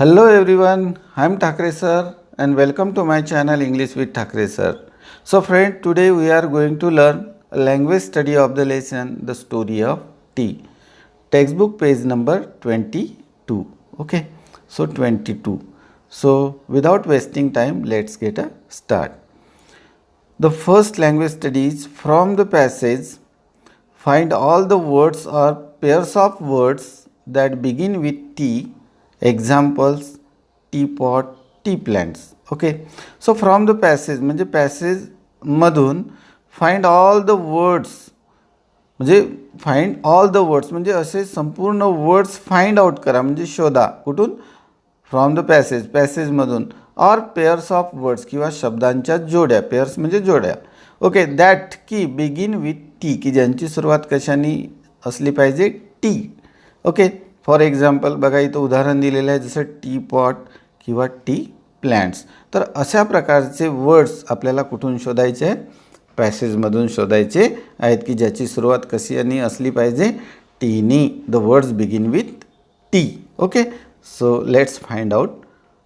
Hello everyone, I am Thakre sir and welcome to my channel English with Thakre sir. So friend, today we are going to learn a language study of the lesson The Story of Tea. Textbook page number 22. Okay, so 22. So without wasting time, let's get a start. The first language study is from the passage. Find all the words or pairs of words that begin with T. Examples: teapot, tea plants. Okay, so from the passage म्हणजे passage मधून find all the words म्हणजे find all the words म्हणजे असे संपूर्ण words find out करा म्हणजे शोधा. कुठून? फ्रॉम द पॅसेजमधून ऑर पेअर्स ऑफ वर्ड्स किंवा शब्दांच्या जोड्या. पेअर्स म्हणजे जोड्या. ओके, दॅट की बिगिन विथ टी की ज्यांची सुरुवात कशाने असली पाहिजे? टी. ओके, फॉर एक्झाम्पल बघा इथं उदाहरण दिलेलं आहे जसं टी पॉट किंवा टी प्लॅन्ट्स. तर अशा प्रकारचे वर्ड्स आपल्याला कुठून शोधायचे आहेत? पॅसेजमधून शोधायचे आहेत की ज्याची सुरुवात कशाने असली पाहिजे? टीनी. The words begin with T. Okay, so let's find out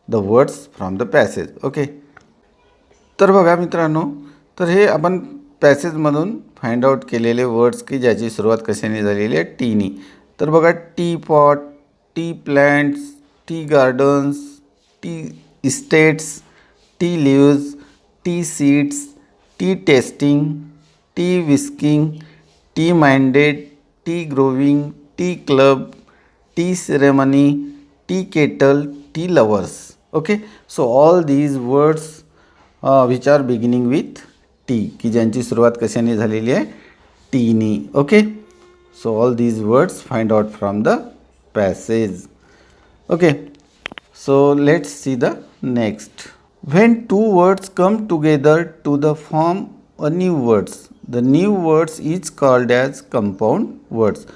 the words from the passage. Okay, तर बघा मित्रांनो, तर हे आपण पॅसेजमधून फाइंड आउट केलेले वर्ड्स की ज्याची सुरुवात कशाने झालेली आहे? टीनी. तर बघा tea pot, tea plants, tea gardens, tea estates, tea leaves, tea seeds, tea tasting, tea whisking, tea minded, tea growing, tea club, tea ceremony, tea kettle, tea lovers. Okay, so all these words which are beginning with T की ज्यांची सुरुवात कशाने झालेली आहे? टीनी. Okay, so all these words find out from the passage. Okay, so let's see the next. When two words come together to the form a new words, the new words is called as compound words.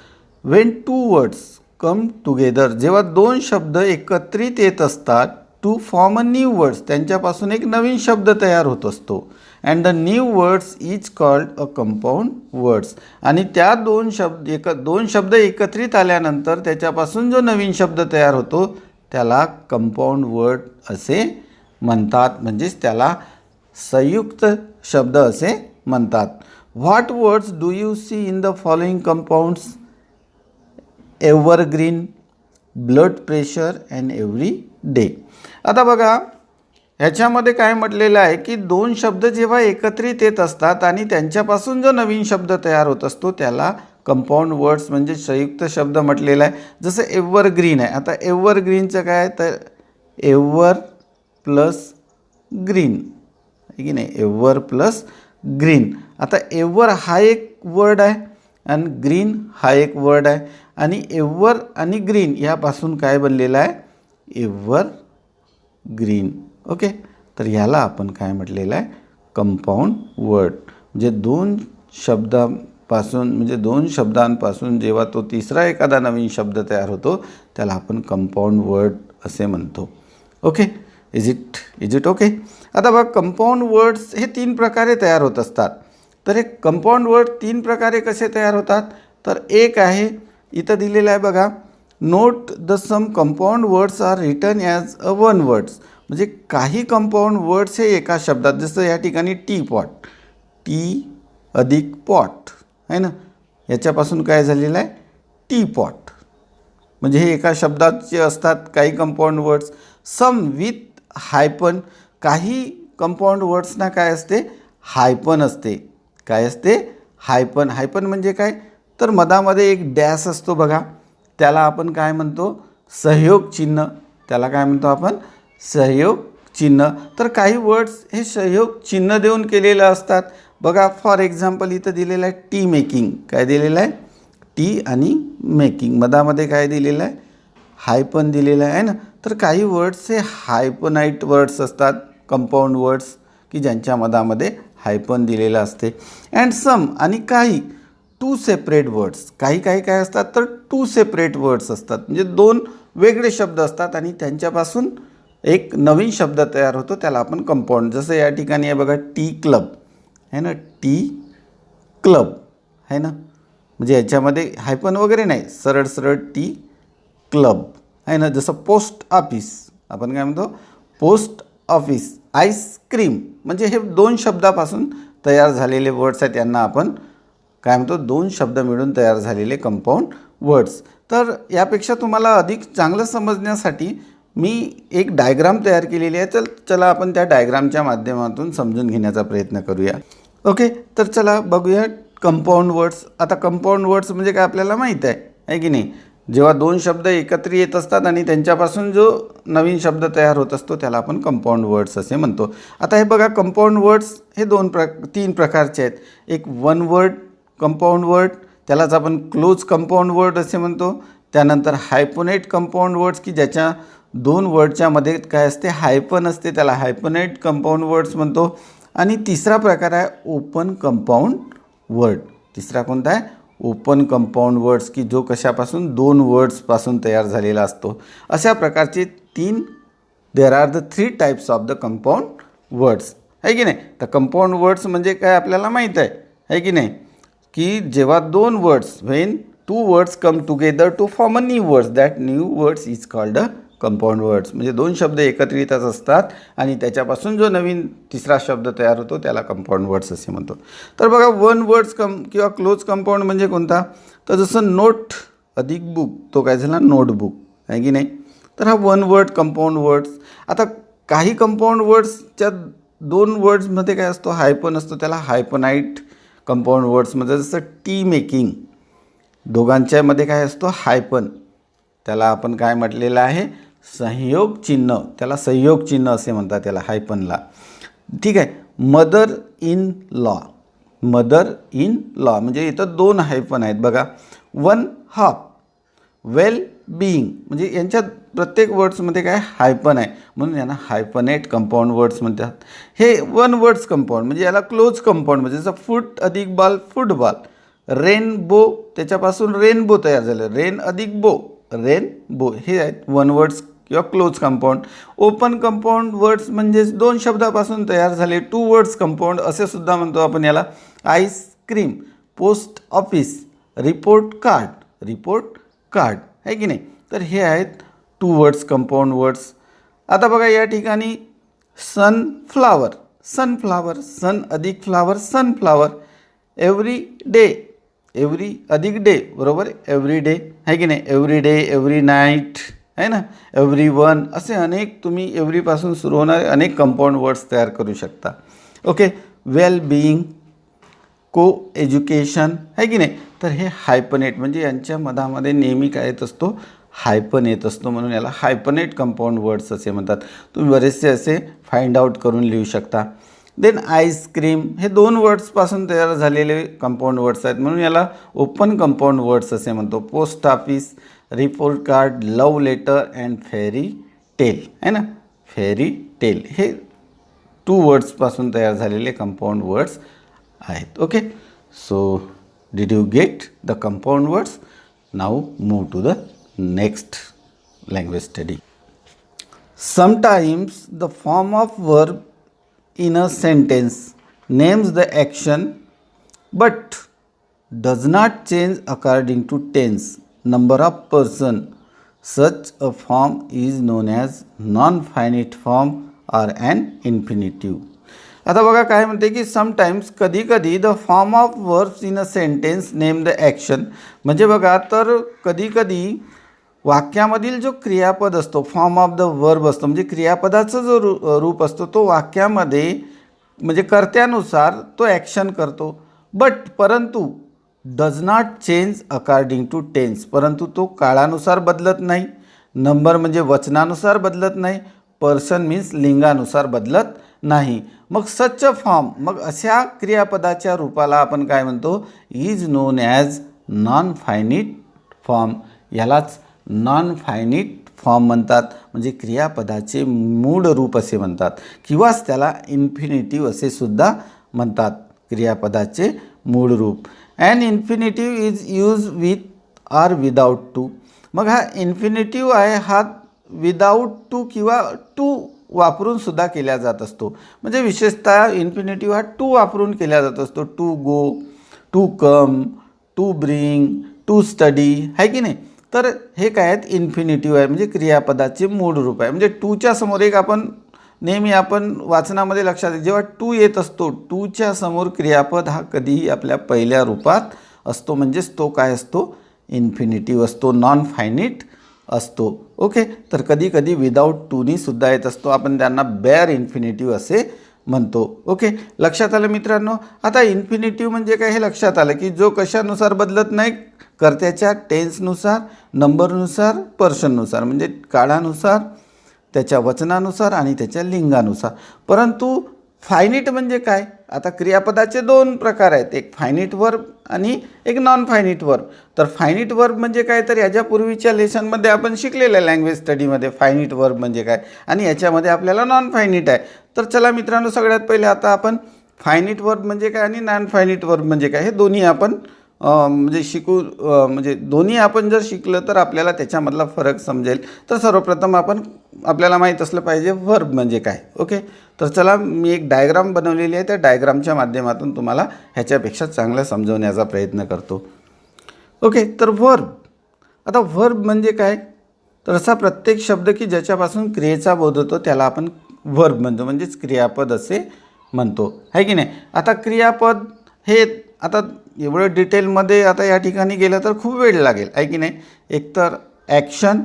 When two words come together, जेव्हा दोन शब्द एकत्रित येत असतात, to form a new words त्यांच्यापासून एक नवीन शब्द तयार होत असतो. And the new words is called a compound words. आणि त्या दोन शब्द एकत्रित आल्यानंतर त्याच्यापासून जो नवीन शब्द तयार होतो त्याला कंपाऊंड वर्ड असे म्हणतात. म्हणजेच त्याला संयुक्त शब्द असे म्हणतात. What words do you see in the following compounds? Evergreen, blood pressure and every day. आता बघा ह्याच्यामध्ये काय म्हटलेलं आहे की दोन शब्द जेव्हा एकत्रित येत असतात आणि त्यांच्यापासून जो नवीन शब्द तयार होत असतो त्याला कंपाऊंड वर्ड्स म्हणजे संयुक्त शब्द म्हटलेला आहे. जसं एव्हरग्रीन आहे. आता एव्हरग्रीनचं काय? तर एव्हर प्लस ग्रीन आहे की नाही? Ever plus green. आता एव्हर हा एक वर्ड आहे आणि ग्रीन हा एक वर्ड आहे आणि एव्हर आणि ग्रीन यापासून काय बनलेलं आहे? Ever green. ओके, तर ह्याला आपण काय म्हटलेलं आहे? Compound word. म्हणजे दोन शब्दांपासून जेव्हा तो तिसरा एखादा नवीन शब्द तयार होतो त्याला आपण कंपाऊंड वर्ड असे म्हणतो. Okay, is it okay? आता बघा कंपाऊंड वर्ड्स हे तीन प्रकारे तयार होत असतात. तर हे कंपाऊंड वर्ड तीन प्रकारे कसे तयार होतात? तर एक आहे इथं दिलेलं आहे बघा, note the some compound words are written as a one words. म्हणजे काही कंपाऊंड वर्ड्स हे एका शब्दात, जसं या ठिकाणी टी पॉट, टी अधिक पॉट आहे ना, याच्यापासून काय झालेलं आहे? Tea pot. म्हणजे हे एका शब्दाचे असतात काही compound words. Some with hyphen. काही कंपाऊंड वर्ड्सना काय असते? हायपन असते. काय असते? हायपन. हायपन म्हणजे काय? तर मधामध्ये एक डॅश असतो बघा, त्याला आपण काय म्हणतो? सहयोग चिन्ह. त्याला काय म्हणतो आपण? सहयोग चिन्ह. तर काही वर्ड्स हे सहयोग चिन्ह देऊन केलेलं असतात. बघा फॉर एक्झाम्पल इथं दिलेलं आहे टी मेकिंग. काय दिलेलं आहे? टी आणि मेकिंग. मधामध्ये काय दिलेलं आहे? हायपन दिलेलं आहे ना. तर काही वर्ड्स हे हायपनाईट वर्ड्स असतात, कंपाऊंड वर्ड्स की ज्यांच्या मधामध्ये हायपन दिलेलं असते. अँड सम आणि काही टू सेपरेट वर्ड्स. काही काय असतात? तर टू सेपरेट वर्ड्स असतात. म्हणजे दोन वेगळे शब्द असतात आणि त्यांच्यापासून एक नवीन शब्द तयार होतो त्याला आपण कंपाऊंड. जसं या ठिकाणी आहे बघा टी क्लब आहे ना, टी क्लब आहे ना. म्हणजे याच्यामध्ये हायपन वगैरे नाही, सरळ टी क्लब आहे ना. जसं पोस्ट ऑफिस, आपण काय म्हणतो पोस्ट ऑफिस. आईस्क्रीम म्हणजे हे 2 शब्दापासून तयार झालेले वर्ड्स आहेत, यांना आपण काय म्हणतो 2 शब्द मिळून तयार झालेले कंपाऊंड वर्ड्स. तर यापेक्षा तुम्हाला अधिक चांगलं समजण्यासाठी मी एक डायग्राम तयार केलेली आहे. चला आपण त्या डायग्रामच्या माध्यमातून समजून घेण्याचा प्रयत्न करूया. ओके, तर चला बघूया कंपाऊंड वर्ड्स. आता कंपाऊंड वर्ड्स म्हणजे काय आपल्याला माहीत आहे की नाही. जेव्हा 2 शब्द एकत्र येत असतात आणि त्यांच्यापासून जो नवीन शब्द तयार होत असतो त्याला आपण कंपाऊंड वर्ड्स असे म्हणतो. आता हे बघा, कंपाऊंड वर्ड्स हे 3 प्रकारचे आहेत. एक वन वर्ड कंपाऊंड वर्ड, त्यालाच आपण क्लोज कंपाऊंड वर्ड असे म्हणतो. त्यानंतर हायपोनेट कंपाऊंड वर्ड्स की ज्याच्या 2 वर्डच्या मध्ये काय असते, हायपन असते, त्याला हायपोनेट कंपाऊंड वर्ड्स म्हणतो. आणि तिसरा प्रकार आहे ओपन कंपाऊंड वर्ड. तिसरा कोणता आहे, ओपन कंपाऊंड वर्ड्स की जो कशापासून 2 वर्ड्सपासून तयार झालेला असतो. अशा प्रकारचे 3 there are the 3 types of the compound words, आहे की नाही. तर कंपाऊंड वर्ड्स म्हणजे काय आपल्याला माहीत आहे की नाही, की जेव्हा 2 words, when 2 words come together to form a new words, that new words is called a compound words. म्हणजे 2 शब्द एकत्रितच असतात आणि त्याच्यापासून जो नवीन तिसरा शब्द तयार होतो त्याला कंपाऊंड वर्ड्स असे म्हणतो. तर बघा, वन वर्ड्स किंवा क्लोज कंपाऊंड म्हणजे कोणता, तर जसं नोट अधिक बुक, तो काय झाला नोटबुक, आहे की नाही. तर हा वन वर्ड कंपाऊंड वर्ड्स. आता काही कंपाऊंड वर्ड्सच्या 2 वर्ड्समध्ये काय असतो, हायपन असतो, त्याला हायपनाईट कंपाऊंड वर्ड्समध्ये. जसं टी मेकिंग, दोघांच्यामध्ये काय असतो हायपन, त्याला आपण काय म्हटलेलं आहे, संयोग चिन्ह, त्याला संयोग चिन्ह असे म्हणतात त्याला, हायपनला. ठीक आहे. Mother in law, mother in law म्हणजे इथं 2 हायपन आहेत बघा. वन हाफ, वेल बीइंग म्हणजे यांच्या प्रत्येक वर्ड्समध्ये काय हायपन आहे, म्हणून यांना हायपनेट कंपाऊंड वर्ड्स म्हणतात. हे वन वर्ड्स कंपाऊंड म्हणजे याला क्लोज कंपाऊंड म्हणजे जसं फुट अधिक बॉल फुटबॉल. रेनबो, त्याच्यापासून रेनबो तयार झालं, रेन अधिक बो रेनबो, हे आहेत वन वर्ड्स किंवा close compound. Open compound words म्हणजेच 2 शब्दापासून तयार झाले 2 वर्ड्स कंपाऊंड असे सुद्धा म्हणतो आपण याला. Ice cream, post office, report card, आहे की नाही. तर हे आहेत 2 वर्ड्स कंपाऊंड वर्ड्स. आता बघा या ठिकाणी सनफ्लावर, सन अधिक flower sunflower. Every day, every अधिक डे बरोबर, एव्हरी डे, आहे की नाही. एव्हरी डे, एव्हरी नाईट, आहे ना. एव्हरी वन, असे अनेक तुम्ही एव्हरीपासून सुरू होणारे अनेक कंपाऊंड वर्ड्स तयार करू शकता. ओके. वेल बीइंग, को एज्युकेशन, आहे की नाही. तर हे हायपनेट म्हणजे यांच्या मधामध्ये नेहमी काय येत असतो, हायपन येत असतो, म्हणून याला हायपनेट कंपाऊंड वर्ड्स असे म्हणतात. तुम्ही बरेचसे असे फाइंड आउट करून लिहू शकता. देन आईस्क्रीम, हे 2 वर्ड्सपासून तयार झालेले कंपाऊंड वर्ड्स आहेत, म्हणून याला ओपन कंपाऊंड वर्ड्स असे म्हणतो. Post office, report card, love letter and fairy tale, आहे ना. फेरी टेल हे 2 वर्ड्सपासून तयार झालेले कंपाऊंड वर्ड्स आहेत. Okay. So did you get the compound words? Now move to the next language study. Sometimes the form of verb in a sentence names the action but does not change according to tense, number of person. Such a form is known as non-finite form or an infinitive. आता बघा काय म्हणते की sometimes, कधी कधी, the form of verbs in a sentence name the action. म्हणजे बघा, तर कधी कधी वाक्यामधील जो क्रियापद असतो, फॉर्म ऑफ द वर्ब असतो, म्हणजे क्रियापदाचं जो रूप असतो तो वाक्यामध्ये म्हणजे कर्त्यानुसार तो ॲक्शन करतो. परंतु does not change according to tense, परंतु तो काळानुसार बदलत नाही. नंबर म्हणजे वचनानुसार बदलत नाही. पर्सन मीन्स लिंगानुसार बदलत नाही. मग सच फॉर्म, मग अशा क्रियापदाच्या रूपाला आपण काय म्हणतो, is known as non finite form. यालाच नॉन फायनिट फॉर्म म्हणतात, म्हणजे क्रियापदाचे मूळ रूप असे म्हणतात, किंवाच त्याला इन्फिनिटिव्ह असे सुद्धा म्हणतात, क्रियापदाचे मूळ रूप. And infinitive is use with or without to. मग हा इन्फिनिटिव्ह आहे, हा विदाऊट टू किंवा टू वापरून सुद्धा केला जात असतो. म्हणजे विशेषतः इन्फिनिटिव्ह हा टू वापरून केला जात असतो. To go, to come, to bring, to study, आहे की नाही. तर हे काय आहेत, इन्फिनिटिव्ह आहे, म्हणजे क्रियापदाचे मूळ रूप आहे. म्हणजे टूच्या समोर एक आपण नेहमी आपण वाचनामध्ये लक्षात जेव्हा टू येत असतो, टूच्या समोर क्रियापद हा कधीही आपल्या पहिल्या रूपात असतो, म्हणजेच तो काय असतो, इन्फिनिटिव्ह असतो, नॉन फायनिट असतो. ओके, तर कधी कधी विदाऊट टूनी सुद्धा येत असतो, आपण त्यांना बेअर इन्फिनिटिव्ह असे म्हणतो. ओके, लक्षात आलं मित्रांनो. आता इन्फिनिटिव्ह म्हणजे काय हे लक्षात आलं की जो कशानुसार बदलत नाही, कर्त्याच्या टेन्सनुसार, नंबरनुसार, पर्सननुसार, म्हणजे काळानुसार, त्याच्या वचनानुसार आणि त्याच्या लिंगानुसार. परंतु फायनिट म्हणजे काय, आता क्रियापदाचे दोन प्रकार आहेत, एक फायनिट वर्ब आणि एक नॉन फायनिट वर्ब. तर फायनिट वर्ब म्हणजे काय, तर याच्यापूर्वीच्या लेसनमध्ये आपण शिकलेलं आहे लँग्वेज स्टडीमध्ये फायनिट वर्ब म्हणजे काय, आणि याच्यामध्ये आपल्याला नॉन फायनिट आहे. तर चला मित्रांनो, सगळ्यात पहिले आता आपण फायनिट वर्ब म्हणजे काय आणि नॉन फायनिट वर्ब म्हणजे काय हे दोन्ही आपण म्हणजे शिकू, म्हणजे दोन्ही आपण जर शिकलं तर आपल्याला त्याच्यामधला फरक समजेल. तर सर्वप्रथम आपल्याला माहीत असलं पाहिजे वर्ब म्हणजे काय. ओके, तर चला मी एक डायग्राम बनवलेली आहे, त्या डायग्रामच्या माध्यमातून तुम्हाला ह्याच्यापेक्षा चांगलं समजवण्याचा प्रयत्न करतो. ओके, तर वर्ब, आता वर्ब म्हणजे काय, तर असा प्रत्येक शब्द की ज्याच्यापासून क्रियेचा बोध होतो त्याला आपण वर्ब म्हणतो, म्हणजेच क्रियापद असे म्हणतो, आहे की नाही. आता क्रियापद हे आता एवढं डिटेलमध्ये आता या ठिकाणी गेलं तर खूप वेळ लागेल, आहे की नाही. एक तर ॲक्शन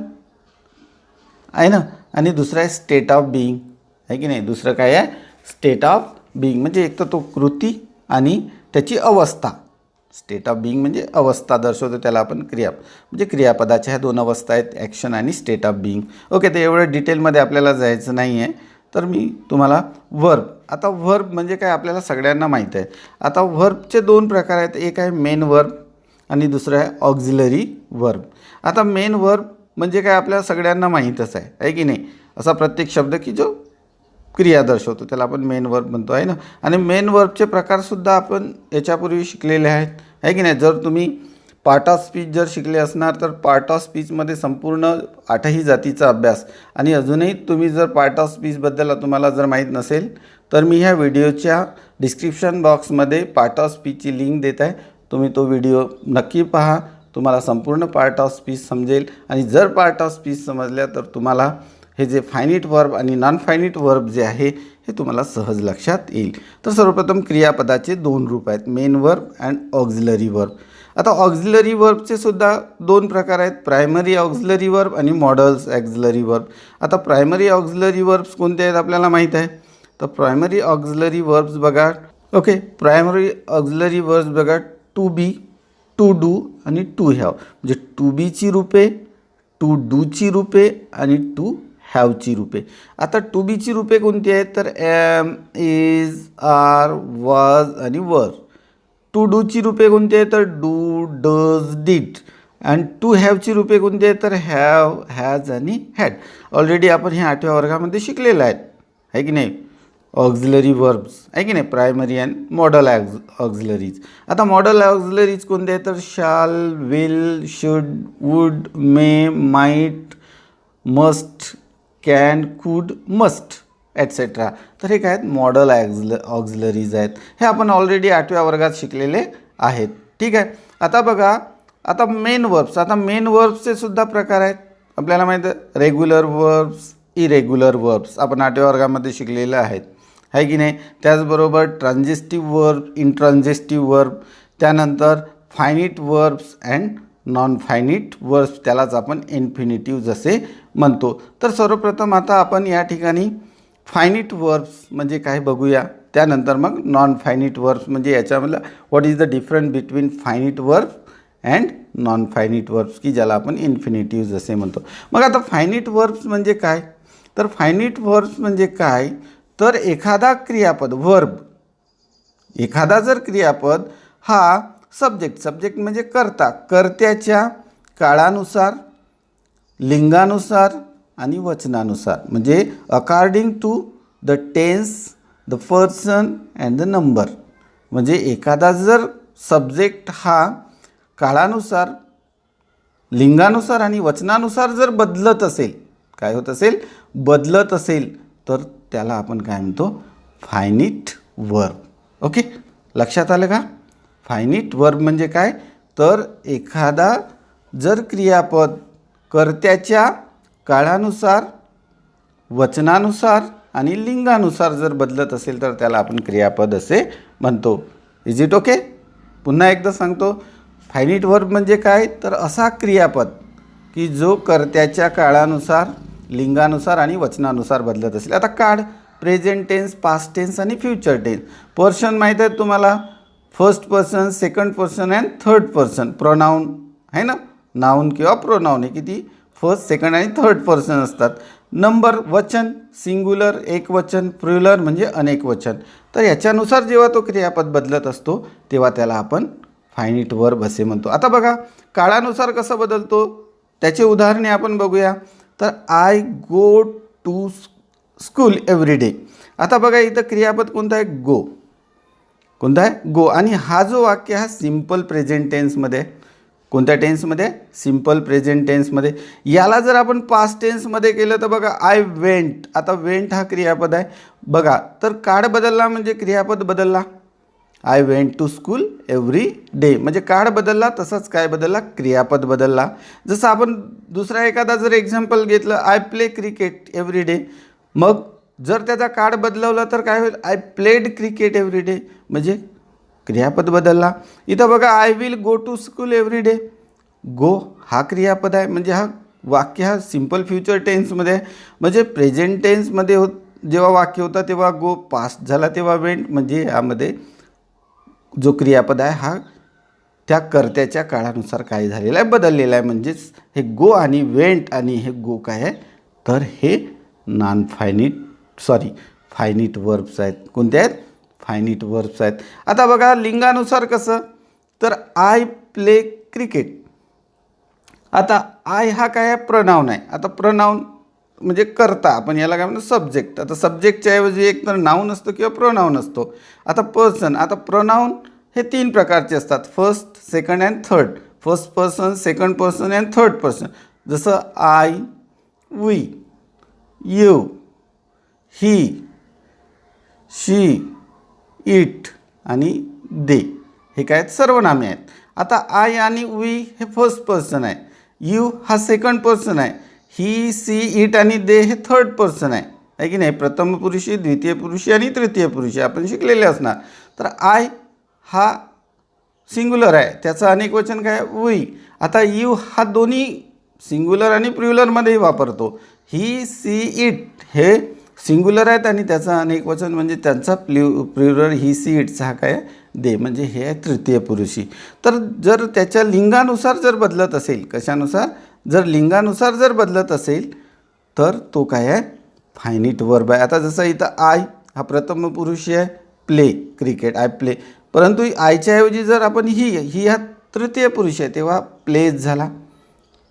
आहे ना, आणि दुसरं आहे स्टेट ऑफ बिईंग, आहे की नाही. दुसरं काय आहे, स्टेट ऑफ बिईंग, म्हणजे एक तर तो कृती आणि त्याची अवस्था. स्टेट ऑफ बिईंग म्हणजे अवस्था दर्शवतो, त्याला आपण म्हणजे क्रियापदाच्या ह्या दोन अवस्था आहेत, ॲक्शन आणि स्टेट ऑफ बिईंग. ओके, तर एवढं डिटेलमध्ये आपल्याला जायचं नाही आहे, तर मी तुम्हाला वर्ब, आता वर्ब म्हणजे काय आपल्याला सगळ्यांना माहीत आहे. आता वर्बचे दोन प्रकार आहेत, एक आहे मेन वर्ब आणि दुसरं आहे ऑक्झिलरी वर्ब. आता मेन वर्ब म्हणजे काय आपल्याला सगळ्यांना माहीतच आहे की नाही. असा प्रत्येक शब्द की जो क्रिया दर्शवतो त्याला आपण मेन वर्ब म्हणतो, आहे ना. आणि मेन वर्बचे प्रकारसुद्धा आपण याच्यापूर्वी शिकलेले आहेत, आहे की नाही. जर तुम्ही पार्ट ऑफ स्पीच जर शिकले असणार तर पार्ट ऑफ स्पीचमध्ये संपूर्ण 8ही जातीचा अभ्यास, आणि अजूनही तुम्ही जर पार्ट ऑफ स्पीचबद्दल तुम्हाला जर माहीत नसेल तर मी ह्या व्हिडिओच्या डिस्क्रिप्शन बॉक्समध्ये पार्ट ऑफ स्पीचची लिंक देत आहे, तुम्ही तो व्हिडिओ नक्की पहा, तुम्हाला संपूर्ण पार्ट ऑफ स्पीच समजेल. आणि जर पार्ट ऑफ स्पीच समजल्या तर तुम्हाला हे जे फायनिट वर्ब आणि नॉन फायनिट वर्ब जे आहे हे तुम्हाला सहज लक्षात येईल. तर सर्वप्रथम क्रियापदाचे दोन रूप आहेत, main verb and auxiliary verb. आता ऑक्झिलरी वर्बचे सुद्धा दोन प्रकार आहेत, प्रायमरी ऑक्झिलरी वर्ब आणि मॉडल्स ऑक्झिलरी वर्ब. आता प्रायमरी ऑक्झिलरी वर्ब्स कोणते आहेत आपल्याला माहीत आहे, तर प्रायमरी ऑक्झिलरी वर्ब्स बघा. ओके, प्रायमरी ऑक्झिलरी वर्ब्स बघा, टू बी, टू डू आणि टू हॅव, म्हणजे टू बीची रूपे, टू डूची रूपे आणि टू हॅवची रूपे. आता टू बीची रूपे कोणती आहेत, तर एम, इज, आर, वॉज आणि वर. टू डूची रूपे कोणती आहेत, तर डू, डज, डिड. आणि टू हॅवची रूपे कोणती आहेत, तर हॅव, हॅज आणि हॅड. ऑलरेडी आपण हे 8व्या वर्गामध्ये शिकलेलं आहे की नाही, ऑक्झिलरी वर्ब्स, आहे की नाही, प्रायमरी अँड मॉडल ऑक्झिलरीज. आता मॉडल ऑक्झिलरीज कोणते आहेत, तर शाल, will, should, would, may, might, must, can, कुड, मस्ट ॲटसेट्रा. तर हे काय आहेत, मॉडल ऑक्झिलरीज आहेत, हे आपण ऑलरेडी 8व्या वर्गात शिकलेले आहेत. ठीक आहे. आता बघा, आता मेन वर्ब्स, आता मेन वर्ब्सचे सुद्धा प्रकार आहेत आपल्याला माहीत आहे, रेग्युलर वर्ब्स, इरेग्युलर वर्ब्स आपण 8व्या वर्गामध्ये शिकलेले आहेत, आहे की नाही. त्याचबरोबर ट्रान्झिस्टिव्ह वर्ब, इंट्रान्झिस्टिव्ह वर्ब, त्यानंतर फायनिट verbs and non finite verbs, त्यालाच आपण इन्फिनिटिव्ह जसे म्हणतो. तर सर्वप्रथम आता आपण या ठिकाणी फायनिट वर्ब्स म्हणजे काय बघूया, त्यानंतर मग नॉन फायनिट वर्ब्स म्हणजे याच्यामधलं what is the difference between finite verb and non finite verbs, की ज्याला आपण इन्फिनिटिव्ह जसे म्हणतो. मग आता फायनिट वर्ब्स म्हणजे काय, तर फायनिट वर्ब्स म्हणजे काय, तर एखादा क्रियापद वर्ब, एखादा जर क्रियापद हा सब्जेक्ट म्हणजे कर्त्याच्या काळानुसार, लिंगानुसार आणि वचनानुसार, म्हणजे according to the tense, the person and the number. म्हणजे एखादा जर सब्जेक्ट हा काळानुसार, लिंगानुसार आणि वचनानुसार जर बदलत असेल, काय होत असेल, बदलत असेल, तर त्याला आपण काय म्हणतो, फायनिट वर्ब. ओके, लक्षात आलं का. फायनिट वर्ब म्हणजे काय, तर एखादा जर क्रियापद कर्त्याच्या काळानुसार, वचनानुसार आणि लिंगानुसार जर बदलत असेल तर त्याला आपण क्रियापद असे म्हणतो. Is it okay? पुन्हा एकदा सांगतो. फायनिट वर्ब म्हणजे काय? तर असा क्रियापद की जो कर्त्याच्या काळानुसार, लिंगानुसार आणि वचनानुसार बदलत असेल. आता काळ प्रेझेंट टेन्स, पास्ट टेन्स आणि फ्युचर टेन्स. पर्सन माहीत आहे तुम्हाला, first person, second person and third person. Pronoun आहे ना, नाऊन किंवा प्रोनाऊन हे किती फर्स्ट, सेकंड आणि थर्ड पर्सन असतात. नंबर वचन, सिंग्युलर एक वचन, प्लुरल म्हणजे अनेक वचन. तर याच्यानुसार जेव्हा तो क्रियापद बदलत असतो तेव्हा त्याला आपण फायनिट वर्ब असे म्हणतो. आता बघा काळानुसार कसं बदलतो त्याचे उदाहरणे आपण बघूया. तर I go to school every day. आता बघा इथं क्रियापद कोणता आहे? गो. कोणता आहे? गो. आणि हा जो वाक्य हा सिम्पल प्रेझेंट टेन्समध्ये. कोणत्या टेन्समध्ये? Simple present टेन्समध्ये. याला जर आपण पास्ट टेन्समध्ये केलं तर बघा आय वेंट. आता वेंट हा क्रियापद आहे बघा. तर काळ बदलला म्हणजे क्रियापद बदलला. I went to school every day म्हणजे काळ बदलला, तसंच काय बदलला? क्रियापद बदलला. जसं आपण दुसरा एखादा जर एक्झाम्पल घेतलं, I play cricket every day. मग जर त्याचा काळ बदलवला तर काय होईल? I played cricket every day म्हणजे क्रियापद बदलला. इथं बघा I will go to school every day. Go हा क्रियापद आहे म्हणजे हा वाक्य हा सिम्पल फ्युचर टेन्समध्ये आहे. म्हणजे प्रेझेंट टेन्समध्ये जेव्हा वाक्य होता तेव्हा गो, पास्ट झाला तेव्हा वेंट. म्हणजे यामध्ये जो क्रियापद आहे हा त्या कर्त्याच्या काळानुसार काय झालेला आहे? बदललेला आहे. म्हणजेच हे गो आणि वेंट आणि हे गो काय आहे? तर हे नॉन फायनिट फायनिट वर्ब्स आहेत. कोणते आहेत? फायनिट वर्ब्स आहेत. आता बघा लिंगानुसार कसं? तर आय प्ले क्रिकेट. आता आय हा काय आहे? प्रनाऊन आहे. आता प्रनाऊन म्हणजे कर्ता, आपण याला काय म्हणतो? सब्जेक्ट. आता सब्जेक्टच्या ऐवजी एक तर नाऊन असतो किंवा प्रोनाऊन असतो. आता पर्सन, आता प्रोनाऊन हे 3 प्रकारचे असतात, first, second and third. First person, second person and third person. जसं I, we, you, he, she, it आणि दे हे काय आहेत? सर्वनामे आहेत. आता आय आणि वी हे फर्स्ट पर्सन आहे. यू हा सेकंड पर्सन आहे. ही, सी, इट आणि दे हे थर्ड पर्सन आहे की नाही? प्रथम पुरुषी, द्वितीय पुरुषी आणि तृतीय पुरुषी आपण शिकलेले असणार. तर आय हा सिंग्युलर आहे, त्याचं अनेक वचन काय? वी. आता यू हा दोन्ही सिंग्युलर आणि प्लुरलमध्येही वापरतो. ही, सी, इट हे सिंग्युलर आहेत आणि त्याचं अनेक वचन म्हणजे त्यांचा प्लुरल ही, सी, इटचा हा काय? दे. म्हणजे हे आहे तृतीय पुरुषी. तर जर त्याच्या लिंगानुसार जर बदलत असेल, कशानुसार? जर लिंगानुसार जर बदलत असेल तर तो काय आहे? फायनिट वर्ब आहे. आता जसं इथं आय हा प्रथम पुरुषी आहे, प्ले क्रिकेट, आय प्ले. परंतु आयच्या ऐवजी जर आपण ही हा तृतीय पुरुष आहे तेव्हा प्लेज झाला.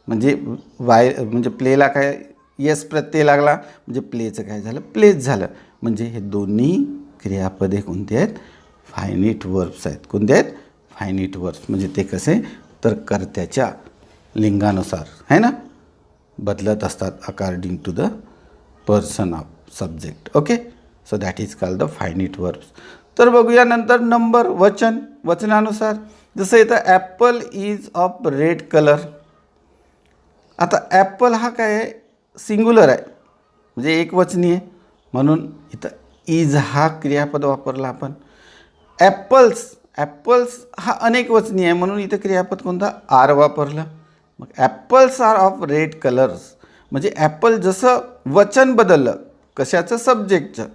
म्हणजे म्हणजे प्लेला काय? यस प्रत्यय लागला म्हणजे प्लेचं काय झालं? प्लेज झालं. म्हणजे हे दोन्ही क्रियापदे कोणते आहेत? फायनिट वर्ब्स आहेत. कोणते आहेत? फायनिट वर्ब्स. म्हणजे ते कसे? तर कर्त्याच्या लिंगानुसार आहे ना बदलत असतात, according to the person of subject. Okay, so that is called the finite verbs. तर बघूया नंतर नंबर, वचन, वचनानुसार. जसं इथं apple is of red colour. आता ॲपल हा काय आहे? सिंग्युलर आहे म्हणजे एक वचनी आहे म्हणून इथं इज हा क्रियापद वापरला आपण. ॲपल्स हा अनेक वचनी आहे म्हणून इथं क्रियापद कोणता? आर वापरलं. मग apples are of red colours म्हणजे ॲपल जसं वचन बदललं, कशाचं? सब्जेक्टचं.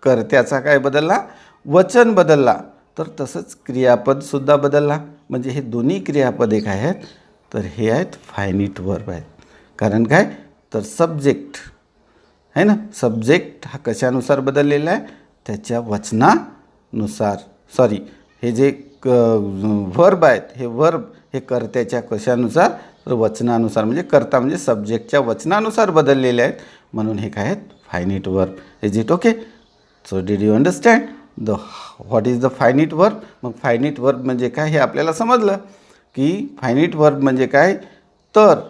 कर्त्याचा काय बदलला? वचन बदलला. तर तसंच क्रियापदसुद्धा बदलला. म्हणजे हे दोन्ही क्रियापदे काय आहेत? तर हे आहेत फायनिट वर्ब आहेत. कारण काय? तर सब्जेक्ट आहे ना, सब्जेक्ट हा कशानुसार बदललेला आहे? त्याच्या वचनानुसार. हे जे वर्ब आहेत हे वर्ब हे कर्त्याच्या कशानुसार? तर वचनानुसार. म्हणजे कर्ता म्हणजे सब्जेक्टच्या वचनानुसार बदललेले आहेत म्हणून हे काय आहेत? Finite verb. Is it okay? So did you understand what is the finite verb? मग फायनिट वर्ब म्हणजे काय हे आपल्याला समजलं की फायनिट वर्ब म्हणजे काय? तर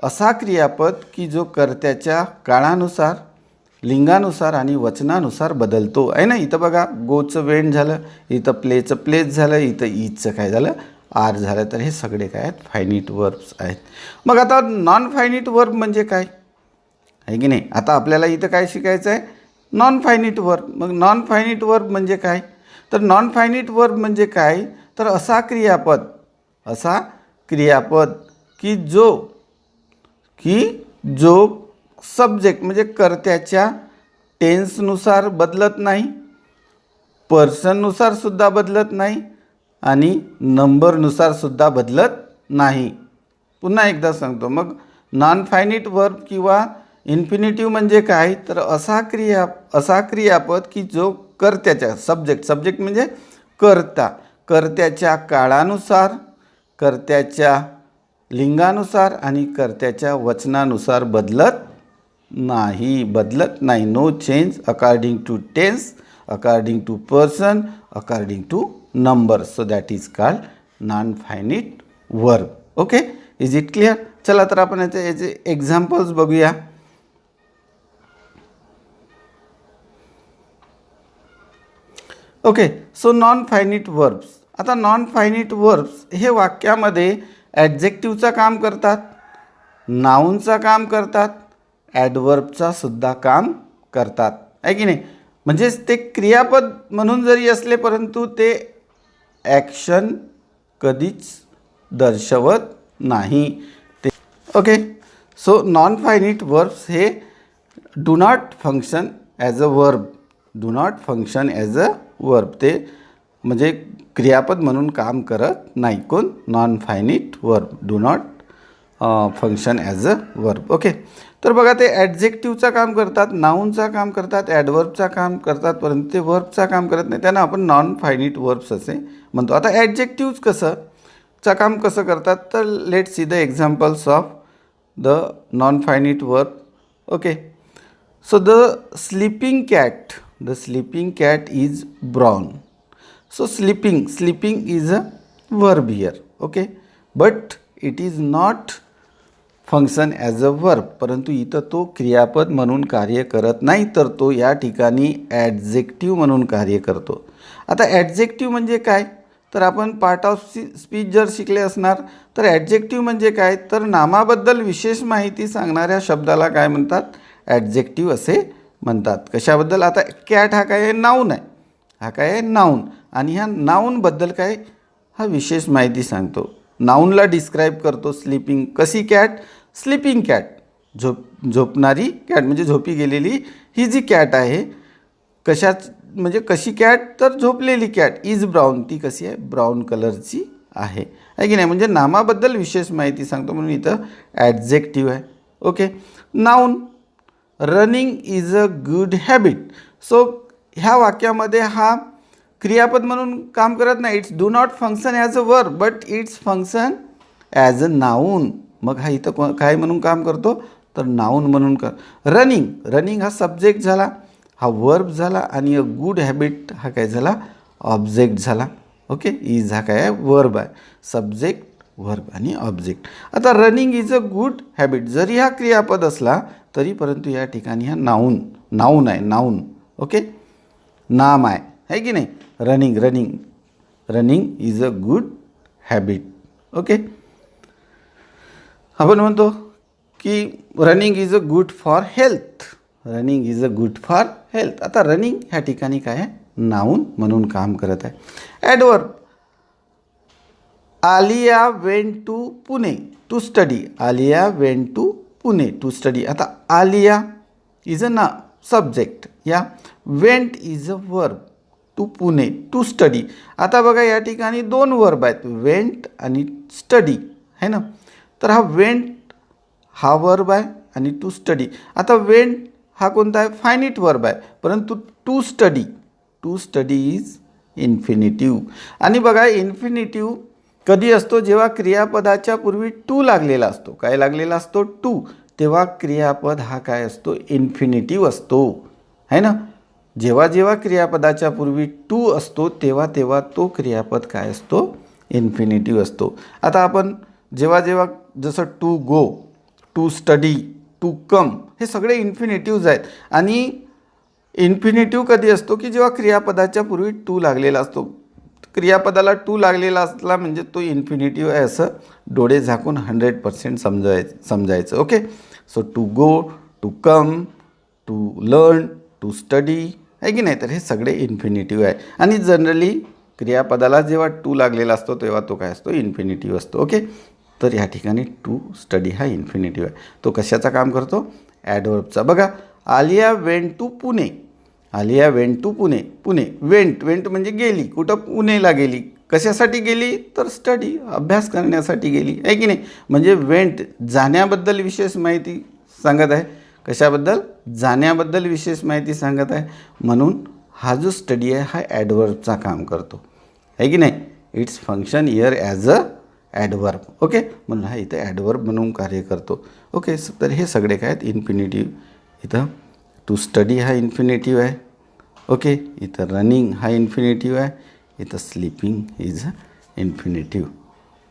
असा क्रियापद की जो कर्त्याच्या काळानुसार, लिंगानुसार आणि वचनानुसार बदलतो आहे ना. इथं बघा गोचं वेंट झालं, इथं प्लेचं प्लेस झालं, इथं ईजचं काय झालं? आर झालं. तर हे सगळे काय आहेत, फायनिट वर्ब्स आहेत. मग आता नॉन फायनिट वर्ब म्हणजे काय आहे की नाही. आता आपल्याला इथं काय शिकायचं आहे, नॉन फायनिट वर्ब. मग नॉन फायनिट वर्ब म्हणजे काय, तर नॉन फायनिट वर्ब म्हणजे काय, तर असा क्रियापद की जो सब्जेक्ट म्हणजे कर्त्याच्या टेन्सनुसार बदलत नाही, पर्सननुसार सुद्धा बदलत नाही आणि नंबरनुसार सुद्धा बदलत नाही. पुन्हा एकदा सांगतो. मग नॉन फायनिट वर्ब किंवा इन्फिनिटिव्ह म्हणजे काय, तर असा क्रियापद की जो कर्त्याच्या सब्जेक्ट म्हणजे कर्त्याच्या काळानुसार, कर्त्याच्या लिंगानुसार आणि कर्त्याच्या वचनानुसार बदलत नाही. No change according to tense, according to person, according to number. So that is called non finite verb. Okay, is it clear. चला तर आपण याचे एक्झाम्पल्स बघूया. Okay, so non finite verbs. आता नॉन फायनिट वर्ब्स हे वाक्यामध्ये ॲडजेक्टिव्हचं काम करतात, नाऊनचं काम करतात, ॲडवर्बचा सुद्धा काम करतात, आहे की नाही. म्हणजेच ते क्रियापद म्हणून जरी असले परंतु ते ॲक्शन कधीच दर्शवत नाही. Okay, so non finite verbs हे do not function as a verb. ते म्हणजे क्रियापद म्हणून काम करत नाही. कोण, non finite verb do not function as a verb. Okay, तर बघा ते ॲडजेक्टिव्हचं काम करतात, नाऊनचा काम करतात, ॲडवर्बचा काम करतात, परंतु ते वर्बचा काम करत नाही. त्यांना आपण नॉन फायनिट वर्ब्स असे म्हणतो. आता ॲडजेक्टिव्हच काम कसं करतात, तर let see the examples of the non finite verb. Okay, so the sleeping cat is brown. So sleeping is a verb here. Okay, but it is not function as a verb. परंतु इथं तो क्रियापद म्हणून कार्य करत नाही, तर तो या ठिकाणी ॲडजेक्टिव्ह म्हणून कार्य करतो. आता ॲडजेक्टिव्ह म्हणजे काय, तर आपण पार्ट ऑफ स्पीच जर शिकले असणार तर ॲडजेक्टिव्ह म्हणजे काय, तर नामाबद्दल विशेष माहिती सांगणाऱ्या शब्दाला काय म्हणतात, ॲडजेक्टिव्ह असे म्हणतात. कशाबद्दल, आता कॅट हा काय आहे, नाऊन आहे. हा काय आहे, नाऊन. आणि ह्या नाऊनबद्दल काय, हा विशेष माहिती सांगतो, नाऊनला डिस्क्राईब करतो. स्लीपिंग, कशी कॅट, स्लीपिंग कॅट, झोपणारी कॅट म्हणजे झोपी गेलेली ही जी कॅट आहे, म्हणजे कशी कॅट, तर झोपलेली कॅट. इज ब्राऊन, ती कशी आहे, ब्राऊन कलरची आहे की नाही. म्हणजे नामाबद्दल विशेष माहिती सांगतो म्हणून इथं ॲडजेक्टिव्ह आहे. Okay, noun, running is a good habit. So ह्या वाक्यामध्ये हा क्रियापद म्हणून काम करत नाही. It's do not function as a verb but its function as a noun. मग हा इथं काय म्हणून काम करतो, तर नाऊन म्हणून रनिंग हा सब्जेक्ट झाला, हा वर्ब झाला आणि अ गुड हॅबिट हा काय झाला, ऑब्जेक्ट झाला. ओके, इज हा काय आहे, वर्ब आहे, सब्जेक्ट वर्ब आणि ऑब्जेक्ट. आता running is a good habit जरी हा क्रियापद असला तरी परंतु या ठिकाणी हा नाऊन आहे, नाऊन. ओके, नाम आहे की नाही. Running is a good habit. Okay, आपण म्हणतो की running is a good for health. आता रनिंग ह्या ठिकाणी काय आहे, नाऊन म्हणून काम करत आहे. Adverb, Alia went to Pune to study. आता आलिया इज अ सब्जेक्ट, या went is a verb, to Pune to study. आता बघा या ठिकाणी दोन वर्ब आहेत, वेंट आणि स्टडी है ना. तर हा वेंट हा वर्ब आहे आणि टू स्टडी. आता वेंट हा कोणता आहे, फायनिट वर्ब आहे, परंतु टू स्टडी इज इन्फिनिटिव्ह. आणि बघा इन्फिनिटिव्ह कधी असतो, जेव्हा क्रियापदाच्या पूर्वी टू लागलेला असतो. काय लागलेला असतो, टू. तेव्हा क्रियापद हा काय असतो, इन्फिनिटिव्ह असतो है ना. जेव्हा क्रियापदाच्या पूर्वी टू असतो तेव्हा तो क्रियापद काय असतो, इन्फिनिटिव्ह असतो. आता आपण जेव्हा जसं to go, to study, to come हे सगळे इन्फिनिटिव्हज आहेत. आणि इन्फिनिटिव्ह कधी असतो की जेव्हा क्रियापदाच्या पूर्वी टू लागलेला असतो. क्रियापदाला टू लागलेला असला म्हणजे तो इन्फिनिटिव्ह आहे असं डोळे झाकून 100% समजायचं. Okay. So to go, to come, to learn, to study आहे की नाही, तर हे सगळे इन्फिनिटिव्ह आहे. आणि जनरली क्रियापदाला जेव्हा टू लागलेला असतो तेव्हा तो काय असतो, इन्फिनिटिव्ह असतो. ओके. तर या ठिकाणी टू स्टडी हा इन्फिनिटिव्ह आहे. तो कशाचा काम करतो, ॲडवर्बचा. बघा, Alia went to Pune. Alia went to Pune. Pune, went म्हणजे गेली. कुठं, पुणेला गेली. कशासाठी गेली, तर स्टडी, अभ्यास करण्यासाठी गेली आहे की नाही. म्हणजे वेंट जाण्याबद्दल विशेष माहिती सांगत आहे. कशाबद्दल, जाण्याबद्दल विशेष माहिती सांगत आहे. म्हणून हा जो स्टडी आहे हा ॲडवर्बचा काम करतो आहे की नाही. Its function here as a adverb. Okay. म्हणून हा इथं ॲडवर्ब म्हणून कार्य करतो. ओके. तर हे सगळे काय आहेत, इन्फिनिटिव्ह. इथं टू स्टडी हा इन्फिनिटिव्ह आहे. ओके. इथं रनिंग हा इन्फिनिटिव्ह आहे. इथं sleeping is a infinitive.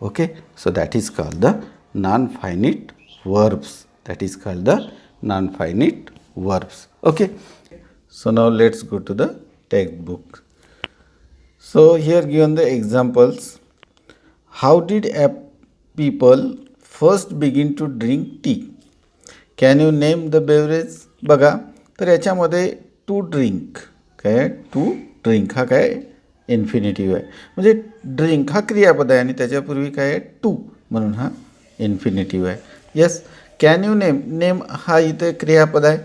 Okay. So that is called the non finite verbs. That is called the non finite verbs. Okay. So now let's go to the textbook. So here given the examples. How did people first begin to drink tea? Can you name the beverage? बघा, तर याच्यामध्ये to drink काय, to drink हा काय infinitive आहे. म्हणजे drink हा क्रियापद आहे आणि त्याच्यापूर्वी काय आहे, टू, म्हणून हा इन्फिनिटिव्ह आहे. Yes. Can you name, name हा इथे क्रियापद आहे.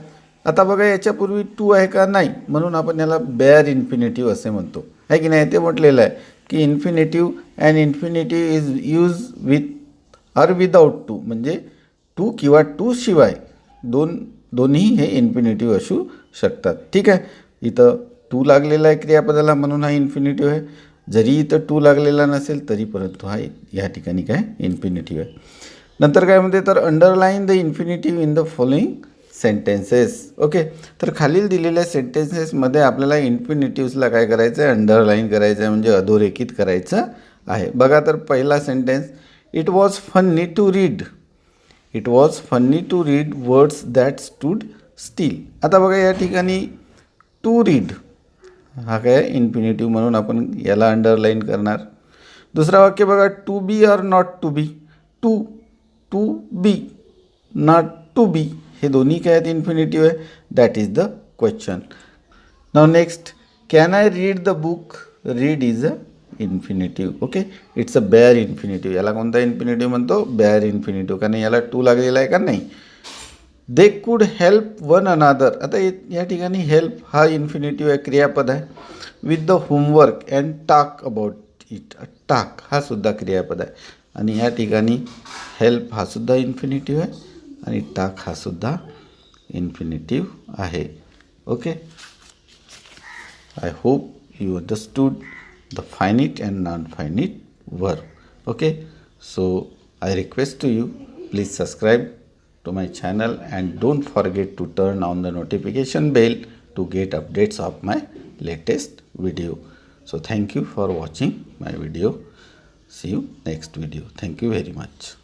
आता बघा, याच्यापूर्वी टू आहे का, नाही, म्हणून आपण याला बेअर इन्फिनिटिव्ह असे म्हणतो आहे की नाही. ते म्हटलेलं आहे की infinitive and infinitive is use with or without to. म्हणजे टू किंवा टू शिवाय दोन्ही हे इन्फिनिटिव्ह असू शकतात. ठीक आहे. इथं टू लागलेला आहे क्रियापदाला म्हणून हा इन्फिनिटिव्ह आहे. जरी इथं टू लागलेला नसेल तरी परंतु हा या ठिकाणी काय इन्फिनिटिव्ह आहे. नंतर काय म्हणते, तर underline the infinitive in the following sentences. Okay. तर खालील दिलेल्या सेंटेन्सेसमध्ये आपल्याला इन्फिनिटिव्हजला काय करायचं आहे, अंडरलाईन करायचं आहे, म्हणजे अधोरेखित करायचं आहे. बघा, तर पहिला sentence, it was funny to read. It was funny to read words that stood still. आता बघा, या ठिकाणी टू रीड हा काय इन्फिनिटिव्ह म्हणून आपण याला अंडरलाईन करणार. दुसरा वाक्य बघा, to be or not to be. To be, not to be, हे दोन्ही काय आहेत, इन्फिनिटिव्ह आहे. That is the question. Now next, can I read the book. Read is a infinitive. Okay. It's a bare infinitive. याला कोणता infinitive म्हणतो, bare infinitive, कारण याला टू लागलेला आहे का नाही. They could help one another. आता या ठिकाणी हेल्प हा इन्फिनिटिव्ह आहे, क्रियापद आहे. With the homework and talk about it. टाक हा सुद्धा क्रियापद आहे आणि या ठिकाणी हेल्प हा सुद्धा इन्फिनिटिव्ह आहे आणि टाक हा सुद्धा इन्फिनिटिव्ह आहे. Okay. I hope you understood the finite and non-finite verb. Okay. So I request to you, please subscribe to my channel and don't forget to turn on the notification bell to get updates of my latest video. So thank you for watching my video. See you next video. Thank you very much.